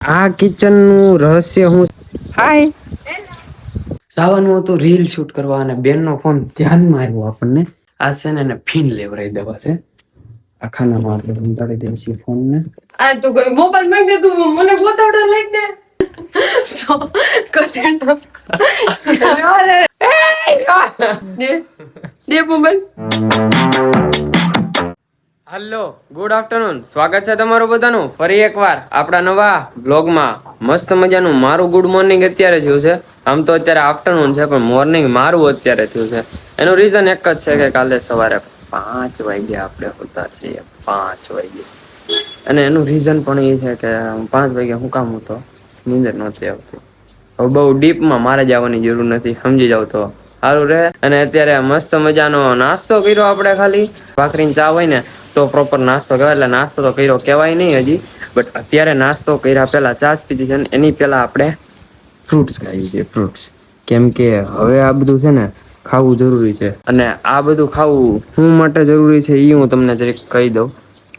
આ કિચન નું રહસ્ય હું હાય જવાનું હતું રીલ શૂટ કરવા અને બેન નો ફોન ધ્યાનમાં આવ્યો આપણને. આ છે ને એને ફીન લેવરાઈ દેવા છે આખાના આપણે ઉતારી દઈએ છીએ ફોન ને. આ તો કોઈ મોબાઈલ માંગે તું મને ગોતાવડા લઈને તો કરે દે મોબાઈલ. હેલો ગુડ આફ્ટરનૂન, સ્વાગત છે તમારું બધાનું ફરી એકવાર આપણા નવા બ્લોગમાં. મસ્ત મજાનું મારું ગુડ મોર્નિંગ અત્યારે થયું છે. આમ તો અત્યારે આફ્ટરનૂન છે પણ મોર્નિંગ મારું અત્યારે થયું છે. એનું રીઝન એક જ છે કે કાલે સવારે 5 વાગે આપણે હોતા છીએ 5 વાગે. અને એનું રીઝન પણ એ છે કે 5 વાગે હું કામ હતો નીંદર નહોતી આવતી. હવે બહુ ડીપમાં મારે જવાની જરૂર નથી, સમજી જાવ તો સારું રહે. અને અત્યારે મસ્ત મજાનો નાસ્તો કર્યો આપણે, ખાલી ભાખરીને ચા હોય ને તો પ્રોપર નાસ્તો કહેવાય. એટલે નાસ્તો તો કર્યો કહેવાય નહીં હજી, બટ અત્યારે નાસ્તો કર્યા પહેલા ચા જ પીધી છે ને એની પહેલા આપણે ફ્રૂટ્સ ખાઈએ છીએ. ફ્રૂટ્સ કેમ કે હવે આ બધું છે ને ખાવું જરૂરી છે. અને આ બધું ખાવું શું માટે જરૂરી છે એ હું તમને જરીક કહી દઉં.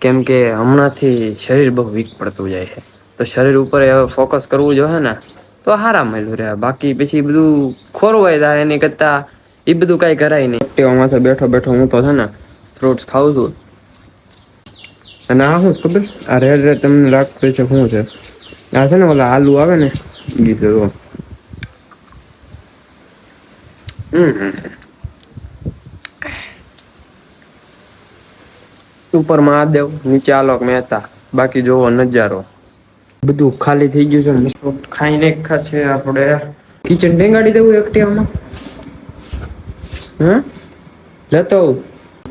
કેમ કે હમણાંથી શરીર બહુ વીક પડતું જાય છે, તો શરીર ઉપર હવે ફોકસ કરવું જોઈએ ને તો હારા મળ્યું રહે. બાકી પછી બધું ખોરવાય જાય એની કરતા એ બધું કાંઈ કરાય નહીં. એક્ટિવામાં બેઠો બેઠો હું તો છે ને ફ્રૂટ્સ ખાઉં છું. અને આ શું ખબર, આ રેડ રેડ તમને લાગતું છે શું છે? આ છે ને ઓલા આલુ આવે ને એ છે. ઉપર મહાદેવ, નીચે આલોક મહેતા. બાકી જોવો નજારો, બધું ખાલી થઈ ગયું છે. ખાઈને છે આપણે કિચન ટેંગાડી દેવું એક્ટિવામાં. હા લેતો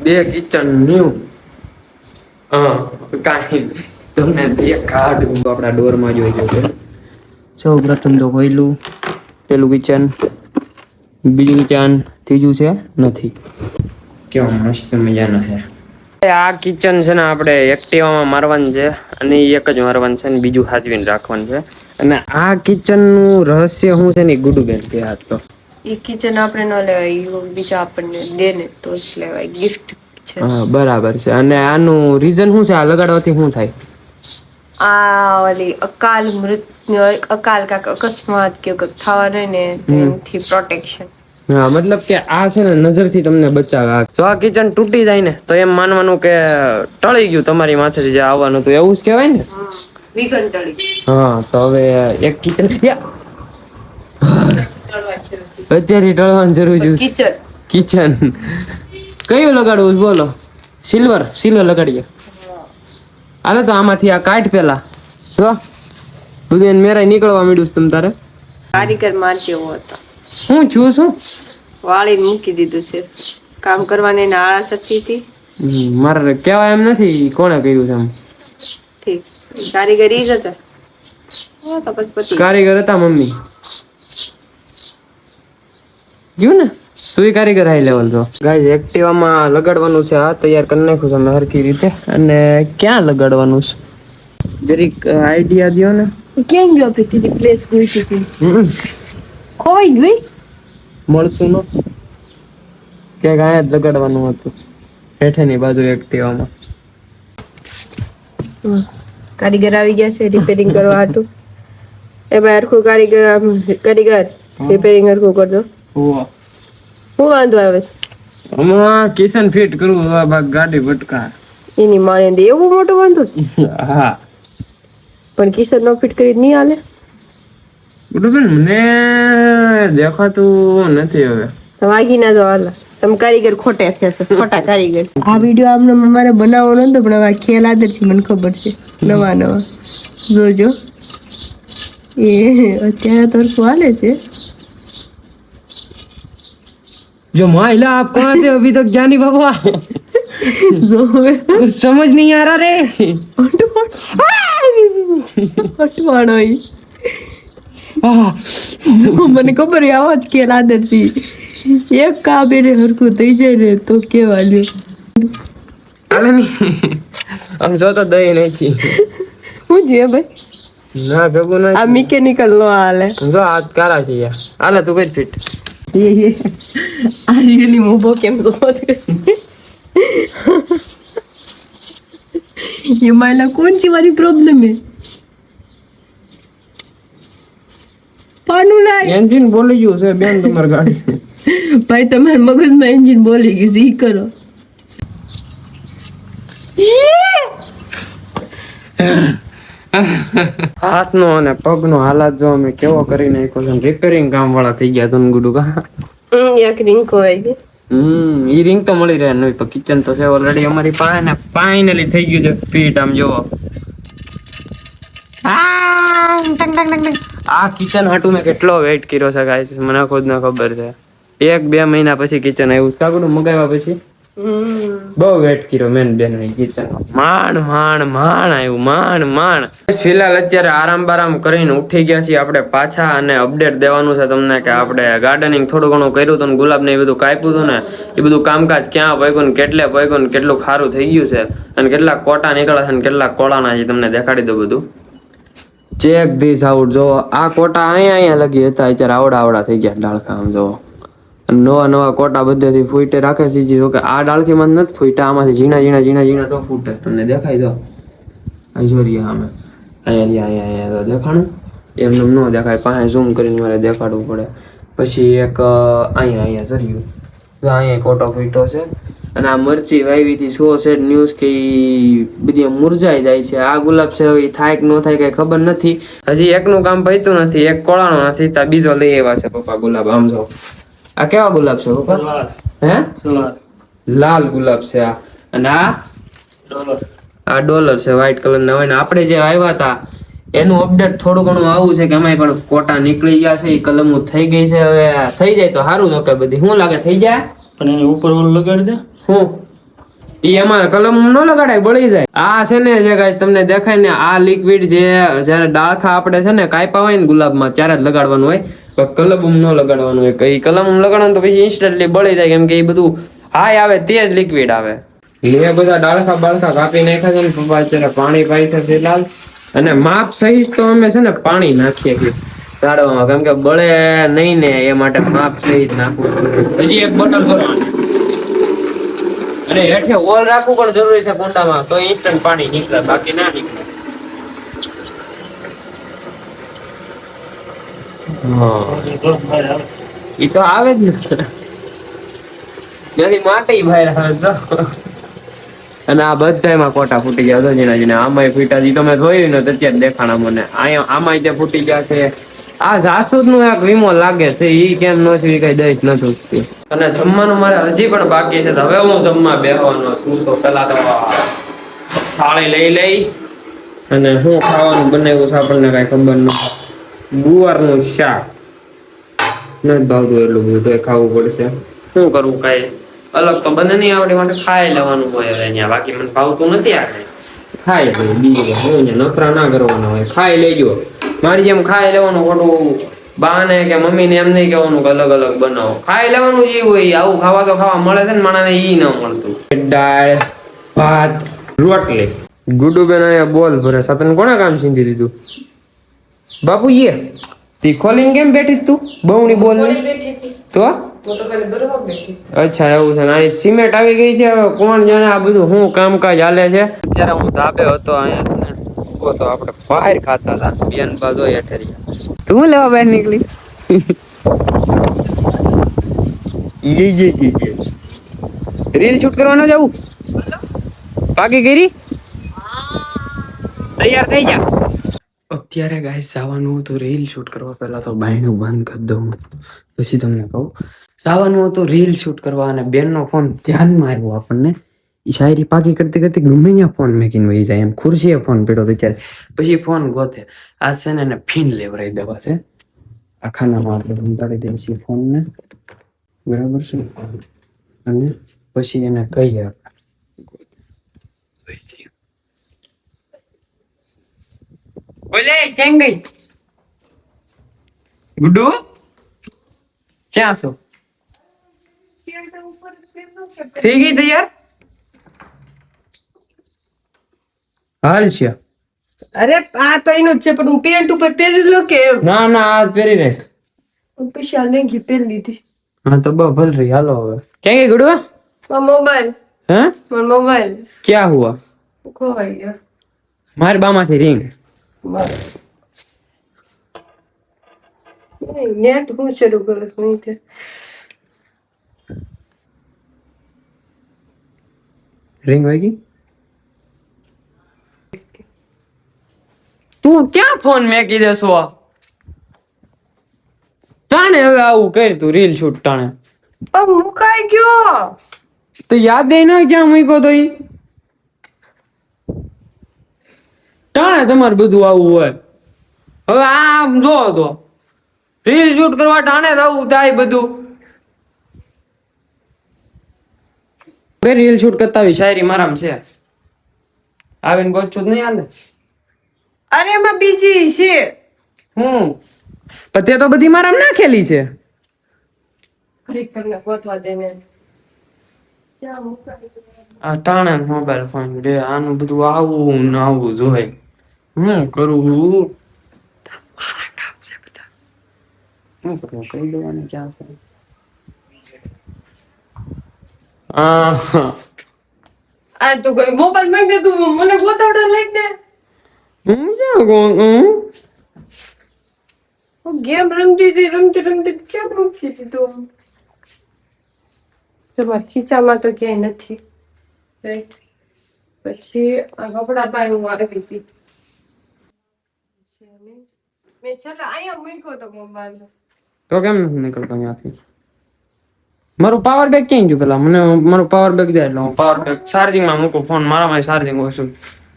2 કિચન ન્યુ. હા કાંઈ તમને દેખાડું. આપણા ડોરમાં જોઈ ગયો છે. સૌ પ્રથમ તો પહેલું પેલું કિચન, બીજું કિચન, ત્રીજું છે નથી. કેવો મસ્ત મજાનો છે આ કિચન. છે ને આપણે એક્ટિવામાં મારવાનું છે અને એક જ મારવાનું છે ને બીજું સાચવીને રાખવાનું છે. અને આ કિચન નું રહસ્ય શું છે ને ગુડુબેન કે હાથ તો એ કિચન આપણે ન લેવાય, બીજા આપણને દે ને તો જ લેવાય, ગિફ્ટ છે. હા બરાબર છે. અને આનું રીઝન શું છે? આ લગાડવાથી શું થાય? આ ઓલી અકાલ મૃત્યુ, અકાલ કાક અકસ્માત કે કંઈક થવાનું ને એનાથી પ્રોટેક્શન. હા મતલબ કે આ છે ને નજરથી તમને બચાવે. જો આ કિચન તૂટી જાય ને તો એમ માનવાનું કે ટળી ગયું તમારી માથેથી જે આવવાનું હતું, એવું જ કહેવાય ને. વિઘન ટળી. હા તો હવે એક કિચન અત્યારે ટળવાની જરૂર છે. કિચન કયું લગાડવું બોલો? સિલ્વર લગાડીએ. હાલે તો આમાંથી આ કાઢ પેલા જો બધું મેરાય નીકળવા માંડ્યું છે. તમ તારે કારીગર માર જેવો હતો. હું છું શું વાળીને મૂકી દીધું છે. કામ કરવાની એને આળસ હતી હતી. મારે કહેવાય એમ નથી કોણે કર્યું છે એમ. ઠીક કારીગર ઈ જ હતા. તો પછી કારીગર હતા મમ્મી ગયું ને. તું કારીગર હાઈ લેવલ છો. ગાઈઝ એક્ટિવામાં લગાડવાનું છે. આ તૈયાર કરી નાખ્યું તમે હરખી રીતે. અને ક્યાં લગાડવાનું છે જરીક આઈડિયા દો ને. ક્યાં ગયો આપી પ્લેસ ગઈ હતી? ખોવાઈ ગઈ, મળતું ન ક્યાંક અહીંયા જ લગાડવાનું હતું હેઠેની બાજુ એક્ટિવામાં. કારીગર આવી ગયા છે રિપેરિંગ કરવા હાટુ. એ ભાઈ હરખું કારીગર રિપેરિંગ હરખું કરજો. હું વાંધો આવે છે હમણાં કિચન ફિટ કરવું, ગાડી ભટકા એની માને દે એવું મોટું વાંધો છે. હા પણ કિચન નો ફિટ કરી નહીં હાલે. બરોબર મને દેખાતું નથી હવે. વાગી ના જો હાલ. તમે કારીગર ખોટે છે, ખોટા કારીગર. આ વિડીયો આમને મારે બનાવવાનો નતો પણ હવે ખ્યાલ આદર છે, મને ખબર છે. નવા જોજો. એ અત્યારે તો હાલે છે. जो महिला आप कहाँ थे अभी तक जानी बाबा? कुछ समझ नहीं आ रहा रे. મને ખબર આવાજ કે લાદરસી એક કામ એને હરખું થઈ જાય ને તો કેવા લ્યો. હાલે નહીં આમ જો તો દઈ નથી. હું જે ભાઈ ના ભેગું ના. આ મિકેનિકલ નો હાલે. જો હાથ કારા છે યાર. હાલે તું કઈ ફિટ. આ રીલી મોબો કેમ જોત ये मायला कौन सी वाली प्रॉब्लम है? પાનું લાય એન્જિન બોલી ગયું છે બેન તમારી ગાડી. ભાઈ તમારા મગજમાં એન્જિન બોલી ગયું છે ઈ કરો. હાથનો અને પગનો હાલાત જો અમે કેવો કરી નાખ્યો છે. રિપેરિંગ કામ વાળા થઈ ગયા તન ગુડુ કા. એક રિંકો આવી ગઈ. ઈ રિંગ તો મળી રહે નહીં, પણ કિચન તો છે ઓલરેડી અમારી પાસે ને ફાઇનલી થઈ ગયું છે ફિટ. આમ જોવો આ કિચન હાટુ મેં કેટલો વેઇટ કર્યો છે ગાઈસ, મને ખુદ ને ખબર છે. 1-2 મહિના પછી કિચન આવ્યું કાગડું મગાવ્યા પછી બહુ વેટ કર્યો મેન બેન કિચન. માંડ આવ્યું. ફિલહાલ અત્યારે આરામ બારામ કરીને ઉઠી ગયા છીએ આપણે પાછા, અને અપડેટ દેવાનું છે તમને કે આપણે ગાર્ડનિંગ થોડું ઘણું કર્યું હતું ને ગુલાબ ને એ બધું કાપ્યું હતું ને એ બધું કામકાજ ક્યાં પગ્યું ને કેટલે પગ્યું ને કેટલું ખારું થઈ ગયું છે, અને કેટલાક કોટા નીકળ્યા છે ને કેટલાક કોળાના છે તમને દેખાડી દઉં બધું. Check this out. જો આ કોટા અહીંયા લગી હતા, અત્યારે આવડા થઈ ગયા ડાળખા. આમ જો નવા કોટા બધેથી ફૂટે રાખે છે. જો કે આ ડાળખીમાં નથી ફૂટા, આમાંથી ઝીણા તો ફૂટે. તમને દેખાય તો જોરિયા સામે અહીંયા તો દેખાણું એમને ન દેખાય, પાસે ઝૂમ કરીને મારે દેખાડવું પડે. પછી એક અહીંયા જર્યું તો અહીંયા કોટો ફૂટ્યો છે. અને આ મરચી વાવી હતી 100 સેડ ન્યૂઝ કે બધી મુરઝાઈ જાય છે. આ ગુલાબ છે એ થાય કે ન થાય કઈ ખબર નથી. હજી એકનું કામ પૈતું નથી, એક કોળાનો નથી, તા બીજો લઈ આવ્યા છે પપ્પા ગુલાબ. આમ જો આ કેવા ગુલાબ છે પપ્પા? હે લાલ ગુલાબ છે આ. અને આ ડોલર છે વ્હાઈટ કલર ના હોય ને. આપણે જે આવ્યા હતા એનું અપડેટ થોડું ઘણું આવું છે કે એમાં પણ કોટા નીકળી ગયા છે, એ કલમો થઈ ગઈ છે. હવે થઈ જાય તો સારું. તો કે બધી શું લાગે થઈ જાય, પણ એને ઉપર ઓલું લગાડી દે. હું ઈ એમાં કલમ ન લગાડાય, બળી જાય. આ છે ને જે કાંઈ તમને દેખાય ને આ લિક્વિડ જે જયારે ડાળખા આપણે છે ને કાપ્યા હોય ને ગુલાબમાં ત્યારે જ લગાડવાનું હોય, તો કલમ ન લગાડવાનું હોય. કઈ કલમ લગાડવાનું તો પછી ઇન્સ્ટન્ટલી બળી જાય, કેમ કે એ બધું હાય આવે તે જ લિક્વિડ આવે. મેં બધા ડાળખા બાળખા કાપી નાખ્યા છે ને પપ્પા અત્યારે પાણી પાઈ છે ફિલહાલ. અને માપ સહિત તો અમે છે ને પાણી નાખીએ છીએ ઝાડવામાં, કેમ કે બળે નહીં ને એ માટે માપ સહિત નાખવું. હજી એક બોટલ ભરવાની અને હેઠે હોલ રાખવું પણ જરૂરી છે કુંડામાં, તો ઇન્સ્ટન્ટ પાણી નીકળે, બાકી ના નીકળે. હા ઈ તો આવે જ ને, ત્યાંથી માટી બહાર આવે તો. અને આ બધામાં કોટા ફૂટી ગયા હતો જીના આમાંય ફૂટ્યા. ઈ તમે જોયું ને તો અત્યારે દેખાણા મને. અહીંયા આમાંય તે ફૂટી ગયા છે. આ જાસૂદ નું એક વીમો લાગે છે, ઈ કેમ ન થયું કઈ દઈશ નથી. અને જમવાનું મારે હજી પણ બાકી છે. હવે હું જમવા બેહવાનો છું. તો પેલા તો થાળી લઈ અને હું ખાવાનું બનાવ્યું છે આપણને કઈ ખબર નથી. ગુવારનું શાક નથી ભાવતું એટલું બધું, તો ખાવું પડશે. શું કરવું, કઈ અલગ તો બને નહીં, આપણી માટે ખાઈ લેવાનું હોય અહીંયા. બાકી મને ભાવતું નથી આ ખાઈ લે. બીજું નખરા ના કરવાના હોય, ખાઈ લેજો. મારી જેમ ખાઈ લેવાનું, ખોટું બાને કે મમ્મીને એમ નહીં કહેવાનું કે અલગ અલગ બનાવો. ખાઈ લેવાનું જે હોય. આવું ખાવા તો ખાવા મળે છે ને માણાને, ઈ ન મળતું. દાળ ભાત રોટલી. ગુડુબેન અહીંયા બોલ ભરે. સતન કોને કામ છીંધી દીધું બાપુજી? તી ખોલીને કેમ બેઠી તું બહુની બોલ તો? અચ્છા એવું છે. અહીં સિમેન્ટ આવી ગઈ છે. હવે કોણ જાણે આ બધું શું કામકાજ હાલે છે. અત્યારે હું ધાબે હતો અહીંયા છે ને, તો આપણે બહાર ખાતા હતા બેન બાજુ હેઠરિયા. તું લેવા બહાર નીકળી? રીલ શૂટ કરવાનો જવું? પાકી કરી તૈયાર થઈ જા. અત્યારે ગાઈસ જવાનું હતું રીલ શૂટ કરવા. પહેલા તો બાયણું બંધ કરી દઉં પછી તમને કહું. જવાનું હતું રીલ શૂટ કરવા અને બેનનો ફોન ધ્યાનમાં આવ્યો આપણને. ઈ શાયરી પાકી કરતી કરતી ગમે ત્યાં ફોન મેકીને વહી જાય. એમ ખુરશીએ ફોન પડ્યો તો ત્યારે પછી ફોન ગોતે. આ છે ને એને ફીન લેવરાઈ દેવા છે. આ ખાનામાં આપણે ઉતારી દઈએ છીએ ફોનને, બરાબર છે. અને પછી એને કહીએ બોલે ક્યાં ગઈ ગુડ્ડુ? ક્યાં છો? થઈ ગઈ તૈયાર? હાલ છે. અરે આ તો એનું જ છે, પણ હું પેન્ટ ઉપર પહેરી લો કે એમ? ના ના આ પહેરી રહે. પછી આ નહીં પહેરી લીધી. હા તો ભલ રહી. હાલો હવે. ક્યાં ગઈ ગુડ્ડુ? મોબાઈલ. હે મોબાઈલ ક્યાં હુઆ? ખોવાઈ ગયો. મારી બામાંથી રિંગ. નેટ હું શરૂ કરું છું અહીંથી. રિંગ વાગી. તું ક્યાં ફોન મેકી દેશો? ટાણે હવે આવું કર તું રીલ શૂટ ટાણે. પણ મુકાઈ ગયો. તો યાદ દે ને ક્યાં મૂક્યો તો ઈ. ટાણે તમારે બધું આવું હોય. હવે આમ જો તો રીલ શૂટ કરવા ટાણે જ આવું થાય બધું. બે રીલ શૂટ કરતા આવી શાયરી મારામાં છે. આવીને ગોચું જ નહીં હાલે. અરે એમાં બીજી છે. હું પણ તે તો બધી મારામાં નાખેલી છે. ખરેખરને ગોતવા દે ને. ક્યાં મુકાઈ ગયો? આ ટાણે મોબાઈલ ફોન રે આનું બધું આવું ને આવું જોય. હું કરું મારા કામ છે બધા. હું કરું કઈ દેવાનું ક્યાં છે? આ તો કોઈ મોબાઈલ માંગે તું મને ગોતાવડા લઈ દે. હું ક્યાં કોણ હું ગેમ રમતી કેમ મૂકી દીધું? તમારા ખીચામાં તો ક્યાંય નથી. રાઈટ. પછી આ કપડા પાય હું આવી હતી. મેં છેલ્લે અહીંયા મૂક્યો તો મોબાઈલ. તો કેમ નથી નીકળતો ત્યાંથી? મારું પાવર બેગ ક્યાં ગયું પેલા? મને મારું પાવર બેગ દે એટલે હું પાવર બેગ ચાર્જિંગ માં મૂકું. ફોન મારામાં ચાર્જિંગ ઓછું.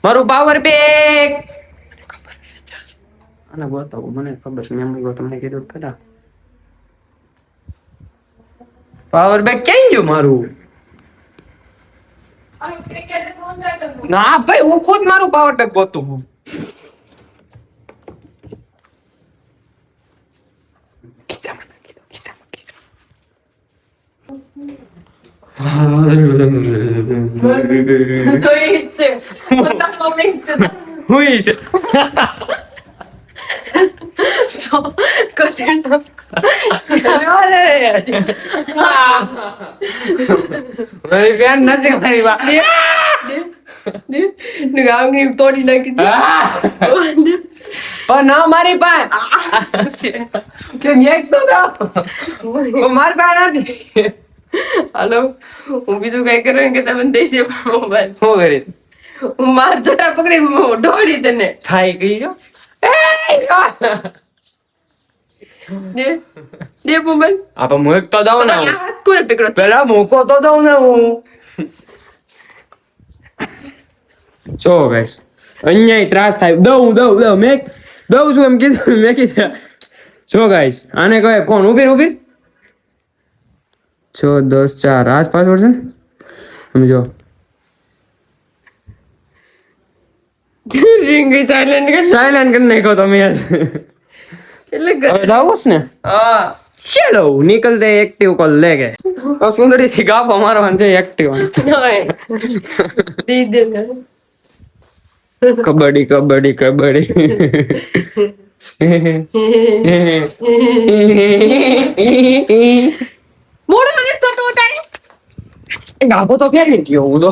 મારું પાવર બેગ આને બતાવો. મને ખબર છે મેં મૂક્યો તમને કીધું ખરા. પાવર બેગ ક્યાં ગયું મારું? ના ભાઈ હું ખુદ મારું પાવર બેગ ગોતું છું. ખિસ્સામાં નાખી દો, ખિસ્સામાં. જોઈ છે. પોતાનો મમ્મી છે. હુઈ છે. જો કથે તો. મારી બેન નથી મારી વાત. ને આંગળી તોડી નાખી દે. પણ ના મારી પાસે કેમ એક તો મારી પાસે નથી. હાલો હું બીજું કઈ કરું કે તમે દઈ દે મોબાઈલ. શું કરીશ? હું માર જટા પકડી ઢોળી તને. થાય કઈ જો દે દે મોબાઈલ. આપા મૂક તો દઉં ને હું. હાથ કોને પકડો? પેલા મૂકો તો દઉં ને હું. જો ગાઈસ અહીંયા ત્રાસ થાય. દઉં મેં દઉં છું એમ કીધું મેં કીધું. જો ગાઈસ આને કહેવાય ફોન ઉભી 6 10 4 આજ પાસવર્ડ છે સમજો. રિંગ સાયલેન્ટ કર. સાયલેન્ટ કરી નાખો તમે યાર. એટલે હવે જાવું છે ને? હા ચલો નિકલતે એક્ટિવ કોલ લેગે. તો સુંદરી થી ગાફો મારવાનો છે એક્ટિવ. દે દે ને. કબડ્ડી મોડો નથી તો તારે. ગાભો તો ફેરવી ગયો હું તો.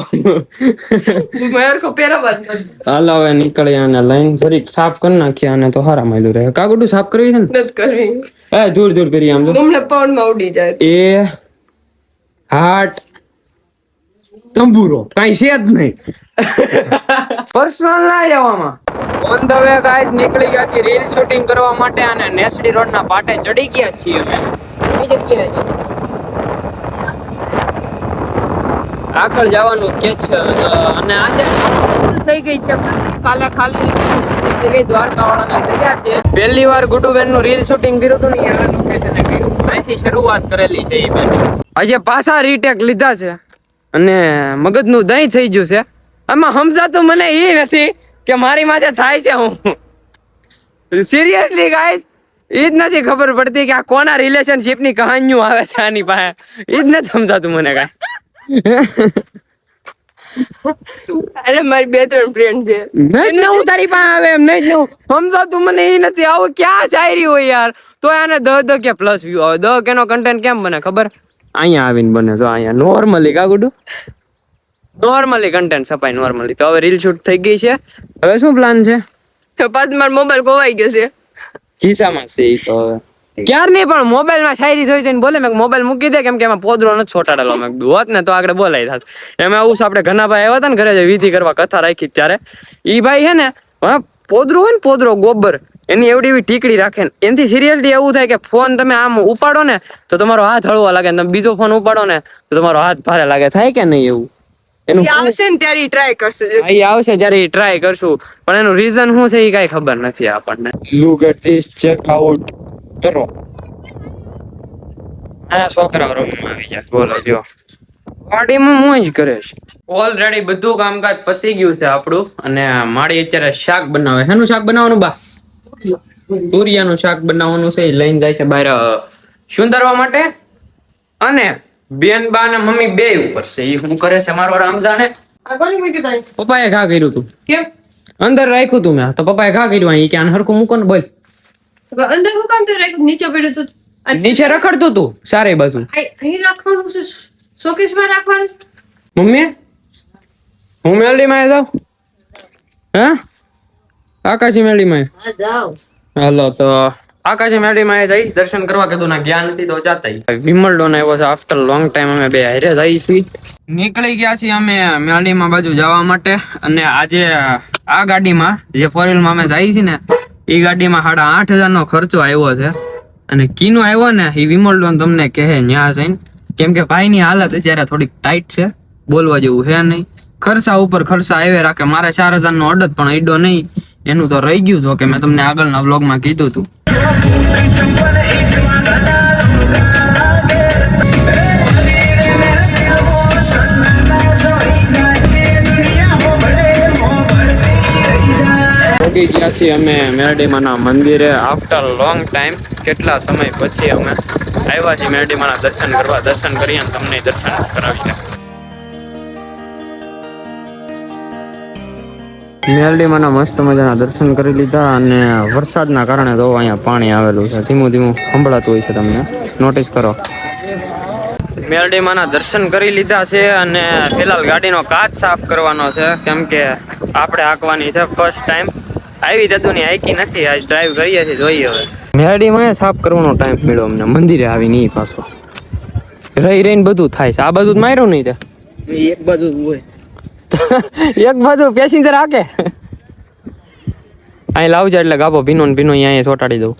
મેર કો પેરા બાદ. હાલો હવે નીકળી અને લાઈન જરીક સાફ કરી નાખી અને તો હારા માયલું રહે. કાગુડું સાફ કરવી છે ને? નથી કરવી. ધૂળ કરી આમ તો હમણાં પવનમાં ઉડી જાય. એ હાટ તંબુરો કઈ છે જ નહીં. પર્સનલ ના જવામાં ઓન ધ વે ગાઈસ નીકળી ગયા છીએ રીલ શૂટિંગ કરવા માટે અને નેસડી રોડ ના પાટે ચડી ગયા છીએ અમે. કઈ જગ્યાએ છે? આગળ જવાનું કે છે અને આજે થઈ ગઈ છે. કાલે ખાલી દ્વારકા વાળાને ગયા છે. પહેલી વાર ગુડુબેન નું રીલ શૂટિંગ કર્યું હતું ને આ લોકેશને કર્યું. અહીંથી શરૂઆત કરેલી છે એ બેન. આજે પાછા રીટેક લીધા છે અને મગજનું દહીં થઈ ગયું છે. આમાં સમજાતું મને એ નથી કે મારી માથે થાય છે હું. સિરિયસલી ગાઈસ એ જ નથી ખબર પડતી કે આ કોના રિલેશનશિપ ની કહાનીઓ આવે છે આની પાસે. એ જ નથી સમજાતું મને કાંઈ. અરે મારી 2-3 ફ્રેન્ડ છે. નહીં જ હું તારી પાસે આવે એમ નહીં જ સમજાતું મને એ નથી. આવું ક્યાં શાયરી હોય યાર? તો આને 10 કે પ્લસ વ્યૂ આવે. 10 કેનો કન્ટેન્ટ કેમ બને ખબર? અહીંયા આવીને બને. જો અહીંયા નોર્મલી કાગુડું નોર્મલી કન્ટેન્ટ છપાય નોર્મલી. તો હવે રીલ શૂટ થઈ ગઈ છે. હવે શું પ્લાન છે? પાછ મારો મોબાઈલ ખોવાઈ ગયો છે. ખિસ્સામાં છે ઈ તો હવે ક્યારની પણ મોબાઈલ માં શાયરી જોઈ છે ને બોલે મેં મોબાઈલ મૂકી દે કેમ કે એમાં પોદરો નથી છોટાડેલો મેં કીધું હોત ને તો આગળ બોલાય થાત. એમાં આવું છે આપણે ઘણા ભાઈ આવ્યા હતા ને ઘરે જે વિધિ કરવા કથા રાખી ત્યારે ઈ ભાઈ છે ને પોદરો હોય ને પોદરો ગોબર એની એવડી એવી ટીકડી રાખે ને એનાથી સિરિયસલી એવું થાય કે ફોન તમે આમ ઉપાડો ને તો તમારો હાથ હળવો લાગે ને તમે બીજો ફોન ઉપાડો ને તો તમારો હાથ ભારે લાગે થાય કે નહીં એવું એનું આવશે ને ત્યારે ટ્રાય કરશે. એ આવશે જ્યારે ટ્રાય કરશું પણ એનું રીઝન શું છે એ કઈ ખબર નથી આપણને. Look at this check out કરો આ છોકરાઓ રમવા આવી ગયા બોલો જો ગાડીમાં મોજ કરે છે. ઓલરેડી બધું કામકાજ પતી ગયું છે આપણું અને મારી અત્યારે શાક બનાવે. શેનું શાક બનાવવાનું બા? તુરિયાનું શાક બનાવવાનું છે. એ લઈને જાય છે બહાર સુંદરવા માટે અને બેન બા ને મમ્મી બે ઉપર છે. એ શું કરે છે મારો રામ જાણે. આ કોની મૂકી તારી? પપ્પાએ ઘા કર્યું તું. કેમ? અંદર રાખ્યું તું મેં તો પપ્પાએ ઘા કર્યું. અહીં ક્યાં હરખું મૂકો ને બોલ. અંદર હું કામ તો રાખ્યું? નીચે પડ્યું તું. નીચે રખડતું તું સારી બાજુ. અહીં રાખવાનું છે, શોકેસ માં રાખવાનું. મમ્મી હું મેલડી માં જાઉં હે આકાશી મેલડી માં હા જાઓ. હાલો તો આકાશી મેલડી માં જઈ દર્શન કરવા કીધું ના ગયા નથી તો જાતા વિમલડો ને આવ્યો છે આફ્ટર લોંગ ટાઈમ અમે બે હારે જઈ છીએ. નીકળી ગયા છીએ અમે મેલડી માં બાજુ જવા માટે અને આજે આ ગાડીમાં જે ફોર વ્હીલ માં અમે જઈએ છીએ ને એ ગાડીમાં 8,500 નો ખર્ચો આવ્યો છે અને કીનો આવ્યો ને એ વિમલડો તમને કહે ન્યા જઈને કેમ કે ભાઈ ની હાલત અત્યારે થોડીક ટાઈટ છે બોલવા જેવું છે નહીં. ખર્ચા ઉપર ખર્ચા આવે રાખે. મારે 4,000 નો અડદ પણ અડ્યો નહીં એનું તો રહી ગયું છે કે મેં તમને આગળના વ્લોગમાં કીધું હતું. પહોંચી ગયા છીએ અમે મેરડીમાના મંદિરે આફ્ટર લોંગ ટાઈમ. કેટલા સમય પછી અમે આવ્યા છીએ મેરડીમાના દર્શન કરવા. દર્શન કરી અને તમને દર્શન કરાવીએ. મેરડીમાના મસ્ત મજાના દર્શન કરી લીધા અને વરસાદના કારણે તો અહીંયા પાણી આવેલું છે. ધીમું ધીમું સંભળાતું હોય છે તમને નોટિસ કરો. મેરડીમાના દર્શન કરી લીધા છે અને ફિલહાલ ગાડીનો કાચ સાફ કરવાનો છે કેમ કે આપણે હાંકવાની છે ફર્સ્ટ ટાઈમ. આવી જદુની હાઈકી નથી આજ ડ્રાઈવ કરીએ છીએ જોઈએ હવે. મેરડીમાં સાફ કરવાનો ટાઈમ મળ્યો અમને મંદિરે આવીને ઈ પાછો રહી રહીને બધું થાય છે. આ બધું માર્યું નહીં તે એક બાજુ હોય એક બાજુ પેસેન્જર હાકે અહીં લાવજો એટલે ગાભો ભીનો ને ભીનો અહીંયા ચોટાડી દઉં.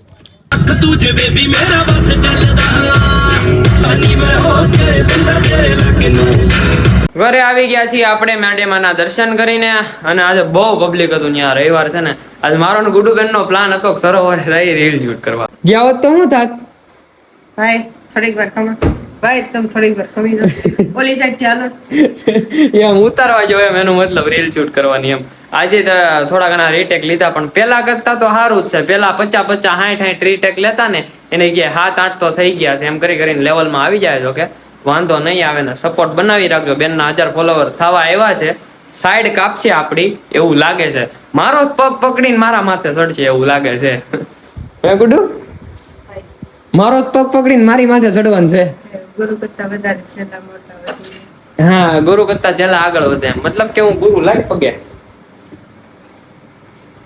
ઘરે આવી ગયા છીએ આપણે મેરડીમાના દર્શન કરીને અને આજે બહુ પબ્લિક હતું ત્યાં રવિવાર છે ને. આજે મારો ને ગુડુબેન નો પ્લાન હતો સરોવરે રહી રીલ શૂટ કરવા. ગયા હોત તો શું થાત ભાઈ થોડીક વાર ખમા. ભાઈ તમે થોડીક વાર ખમી જાઓ. ઓલી સાઈડ થી હાલો. એમ ઉતારવા જો એમ એનો મતલબ રીલ શૂટ કરવાની એમ. આજે તો થોડા ઘણા રીટેક લીધા પણ પેલા કરતા તો સારું જ છે. પેલા 50 60 રીટેક લેતા ને એને ગયા 7-8 તો થઈ ગયા છે. એમ કરી કરીને લેવલમાં આવી જાય જો કે વાંધો નહીં આવે ને. સપોર્ટ બનાવી રાખજો. બેનના 1000 ફોલોવર થવા આવ્યા છે. સાઈડ કાપશે આપડી એવું લાગે છે. મારો પગ પકડીને મારા માથે ચડશે એવું લાગે છે. હે ગુડુ મારો પગ પકડીને મારી માથે ચડવાનું છે. ગુરુ કરતા વધારે છેલ્લા મોટા વધુ. હા ગુરુ કરતા છેલ્લા આગળ વધે એમ મતલબ કે હું ગુરુ લાગ પગે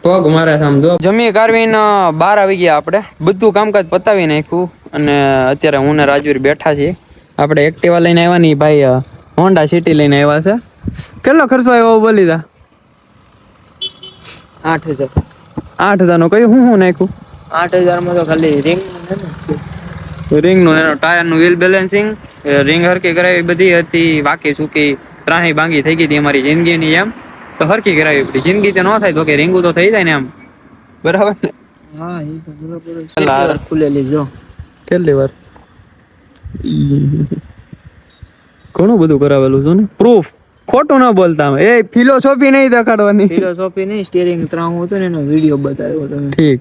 પગ મારે સમજો. જમી કારવીને 12 આવી ગયા આપણે. બધું કામકાજ પતાવી નાખ્યું અને અત્યારે હું ને રાજવીર બેઠા છીએ. આપણે એક્ટિવા લઈને આવ્યા ને ભાઈ હોન્ડા સિટી લઈને આવ્યા છે. કેટલો ખર્ચો આવ્યો બોલી દા? 8,000 નો કયું હું નાખ્યું? 8,000 માં તો ખાલી રિંગ નું એનો ટાયર નું વ્હીલ બેલેન્સિંગ રિંગ હરકી કરાવી બધી હતી. વાકી સુકી ત્રાહી બાંગી થઈ ગઈ હતી અમારી જિંદગીની એમ તો હરકી કરાવી પડી. જિંદગી તો ન થાય તો કે રીંગું તો થઈ જાય ને એમ બરાબર ને. હા એ તો બરાબર ખુલેલી જો કેટલી વાર ઘણું બધું કરાવેલું છે ને. પ્રૂફ ખોટું ના બોલતા એ ફિલોસોફી નહીં દેખાડવાની. ફિલોસોફી નહીં સ્ટીયરિંગ ત્રાહું હતું ને એનો વિડિયો બતાવ્યો તમે. ઠીક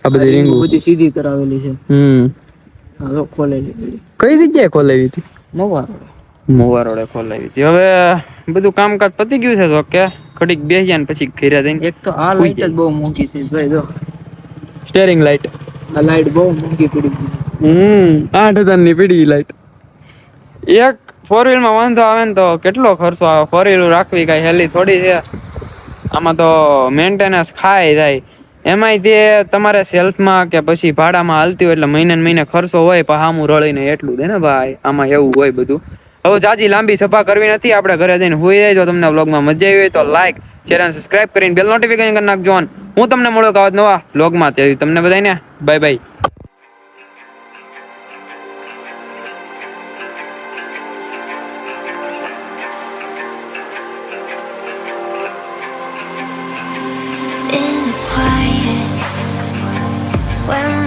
આ બધી રીંગુ બધી સીધી કરાવેલી છે. હા તો ખોલેલી બધી. કઈ જગ્યાએ ખોલાવી હતી? મોવા રોડે ખોલાવી હતી. હવે બધું કામકાજ પતી ગયું છે તો કે ઘડીક બેસી ને પછી ઘરે જઈને એક તો આ લાઈટ જ બહુ મોંઘી થઈ ભાઈ જો સ્ટીયરિંગ લાઈટ. આ લાઈટ બહુ મોંઘી પડી ગઈ. 8,000 ની પડી લાઈટ. એક ફોર વ્હીલ માં વાંધો આવે ને તો કેટલો ખર્ચો આવે. ફોર વ્હીલ રાખવી કઈ હેલી થોડી છે. આમાં તો મેન્ટેનન્સ ખાઈ જાય. એમાંય તે તમારે સેલ્ફમાં કે પછી ભાડામાં હાલતી હોય એટલે મહિને ને મહિને ખર્ચો હોય પણ હામું રળીને એટલું દે ને ભાઈ, આમાં એવું હોય બધું. હવે જાજી લાંબી સભા કરવી નથી, આપણે ઘરે જઈને હોઈ જાય. જો તમને વ્લોગમાં મજા આવી હોય તો લાઈક શેર અને સબસ્ક્રાઇબ કરીને બેલ નોટિફિકેશન કરી નાખજો. હું તમને મળું આવા નવા વ્લોગમાં. તેથી તમને બધાને bye bye. in the quiet when